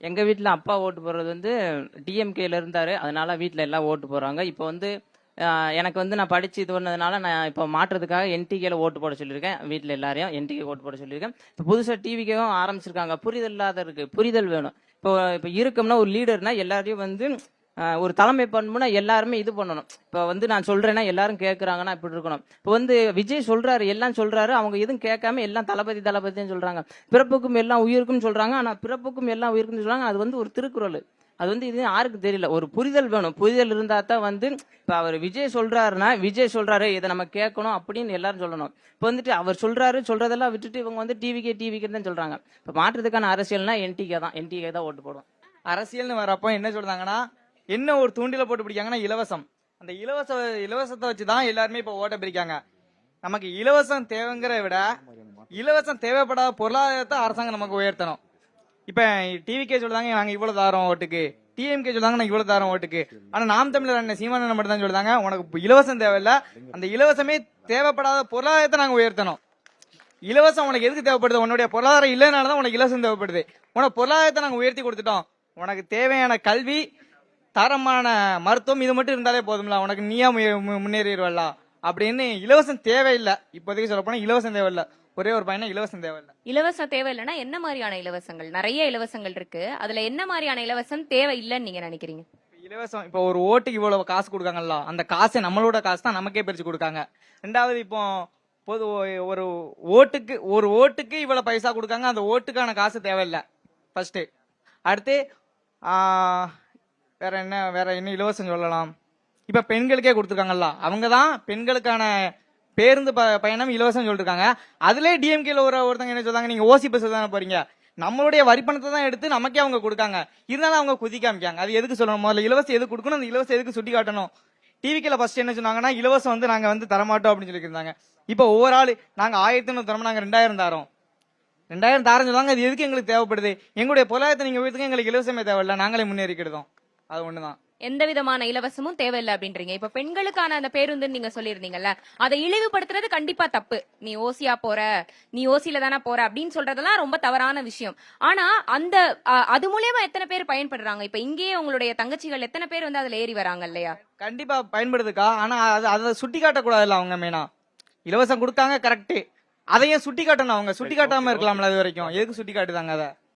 எங்க வீட்ல அப்பா ஓட்டு போடுறது வந்து டிஎம்கேல இருந்தாரு. அதனால வீட்ல எல்லாம் ஓட்டு போடுறாங்க. இப்போ வந்து எனக்கு வந்து நான் படிச்சு இது பண்ணதுனால நான் இப்போ மாற்றத்துக்காக என்டிகேல ஓட்டு போட சொல்லியிருக்கேன். வீட்ல எல்லாரையும் என்டிகே ஓட்டு போட சொல்லியிருக்கேன். இப்போ புதுசா டிவிக்கும் ஆரம்பிச்சிருக்காங்க. புரிதல் இல்லாத இருக்கு. புரிதல் வேணும். இப்போ இப்போ இருக்கோம்னா ஒரு லீடர்னா எல்லாரையும் வந்து ஒரு தலைமை பண்புனா எல்லாருமே இது பண்ணணும். இப்போ வந்து நான் சொல்றேன்னா எல்லாரும் கேட்கறாங்கன்னா இப்படி இருக்கணும். இப்போ வந்து விஜய் சொல்றாரு, எல்லாம் சொல்றாரு, அவங்க எதுவும் கேட்காம எல்லாம் தளபதி தளபதின்னு சொல்றாங்க. பிறப்புக்கும் எல்லாம் உயிருக்கும் சொல்றாங்க. ஆனா பிறப்புக்கும் எல்லாம் உயிருக்கும் சொல்றாங்க. அது வந்து ஒரு திருக்குறள். அது வந்து இது யாருக்கு தெரியல. ஒரு புரிதல் வேணும். புரிதல் இருந்தா தான் வந்து இப்ப அவர் விஜய் சொல்றாருன்னா விஜய் சொல்றாரு இதை நம்ம கேட்கணும் அப்படின்னு எல்லாரும் சொல்லணும். இப்போ வந்துட்டு அவர் சொல்றாரு சொல்றதெல்லாம் விட்டுட்டு இவங்க வந்து டிவிக்கே தான் சொல்றாங்க. இப்போ மாற்றத்துக்கான அரசியல்னா என்டிகே தான் ஓட்டு போடும். அரசியல்னு வரப்போ என்ன சொல்றாங்கன்னா என்ன ஒரு தூண்டில போட்டு பிடிக்காங்கன்னா இலவசம். அந்த இலவசத்தை வச்சுதான் எல்லாருமே இப்ப ஓட்ட பிரிக்காங்க. நமக்கு இலவசம் தேவைங்கிற விட இலவசம் தேவைப்படாத பொருளாதாரத்தை அரசாங்கம் நமக்கு உயர்த்தணும். இப்ப டிவிக்கே சொல்றாங்க நாங்க இவ்வளவு தாரோம் ஓட்டுக்கு, டிஎம்கே சொல்றாங்க நாங்க இவ்வளவு தாரோம் ஓட்டுக்கு. ஆனா நாம் தமிழர் அண்ணன் சீமானன் மட்டும் தான் சொல்றாங்க உனக்கு இலவசம் தேவையில்ல, அந்த இலவசமே தேவைப்படாத பொருளாதாரத்தை நாங்க உயர்த்தணும். இலவசம் உனக்கு எதுக்கு தேவைப்படுது? உன்னுடைய பொருளாதாரம் இல்லைனாலதான் உனக்கு இலவசம் தேவைப்படுது. உனக்கு பொருளாதாரத்தை நாங்க உயர்த்தி கொடுத்துட்டோம். உனக்கு தேவையான கல்வி, தரமான மருத்துவம் இது மட்டும் இருந்தாலே போதும்ல, உனக்கு நீயா முன்னேறிடுவல்ல அப்படின்னு. இலவசம் தேவையில்லை. இப்போதைக்கு சொல்ல போனா இலவசம் தேவையில்லை. ஒரே ஒரு பையனா இலவசம் தேவையில்லை. இலவசம் தேவையில்லைன்னா என்ன மாதிரியான இலவசங்கள்? நிறைய இலவசங்கள் இருக்கு. அதுல என்ன மாதிரியான இலவசம் தேவையில்லைன்னு நீங்க நினைக்கிறீங்க? இலவசம் இப்போ ஒரு ஓட்டுக்கு இவ்வளவு காசு கொடுக்காங்கல்ல, அந்த காசை நம்மளோட காசு தான் நமக்கே பிரிச்சு கொடுக்காங்க. ரெண்டாவது இப்போ பொது ஒரு ஓட்டுக்கு இவ்வளவு பைசா கொடுக்காங்க, அந்த ஓட்டுக்கான காசு தேவையில்லை ஃபர்ஸ்ட். அடுத்து வேற என்ன இலவசம் சொல்லலாம்? இப்ப பெண்களுக்கே கொடுத்துருக்காங்கல்ல, அவங்கதான் பெண்களுக்கான பேருந்து பயணம் இலவசம் சொல்லிருக்காங்க. அதுலயே டிஎம்கேல ஒருத்தங்க என்ன சொல்றாங்க, நீங்க ஓசி பஸ் தானே போறீங்க, நம்மளுடைய வரி பணத்தை தான் எடுத்து நமக்கே அவங்க கொடுக்காங்க, இருந்தாலும் அவங்க குதி காமிக்காங்க. அது எதுக்கு சொல்லணும்? முதல்ல இலவசம் எதுக்கு கொடுக்கணும், அந்த இலவசம் எதுக்கு சுட்டி காட்டணும்? டிவிக்கேல ஃபர்ஸ்ட் என்ன சொன்னாங்கன்னா இலவசம் வந்து நாங்க வந்து தரமாட்டோம் அப்படின்னு சொல்லியிருந்தாங்க. இப்போ ஒவ்வொரு ஆளு நாங்க 1500 தரோம், நாங்க 2000 தாரோம், 2000 தாரம் சொல்லுவாங்க. அது எதுக்கு எங்களுக்கு தேவைப்படுது? எங்களுடைய பொருளாதாரத்தை நீங்க உயர்த்துங்க, எங்களுக்கு இலவசமே தேவையில்ல, நாங்களே முன்னேறிக்கிடுதோம். அது ஒண்ணுதான். எந்த விதமான இலவசமும் தேவையில்லை அப்படின்றீங்க. இப்ப பெண்களுக்கான அந்த பேருந்துன்னு நீங்க சொல்லியிருந்தீங்கல்ல, அதை இழிவுபடுத்துறது கண்டிப்பா தப்பு. நீ ஓசியா போற, நீ ஓசியில தானே போற அப்படின்னு சொல்றதெல்லாம் ரொம்ப தவறான விஷயம். ஆனா அந்த அது மூலியமா எத்தனை பேர் பயன்படுறாங்க? இப்ப இங்கேயே உங்களுடைய தங்கச்சிகள் எத்தனை பேர் வந்து அதுல ஏறி வராங்க இல்லையா? கண்டிப்பா பயன்படுதுக்கா. ஆனா அதை சுட்டி காட்டக்கூடாதுல்ல. அவங்க மெயினா இலவசம் கொடுக்காங்க கரெக்ட், அதையும் சுட்டி காட்டணும். அவங்க சுட்டி காட்டாம இருக்கலாம்ல? அது வரைக்கும் எதுக்கு சுட்டி காட்டுதாங்க? அதை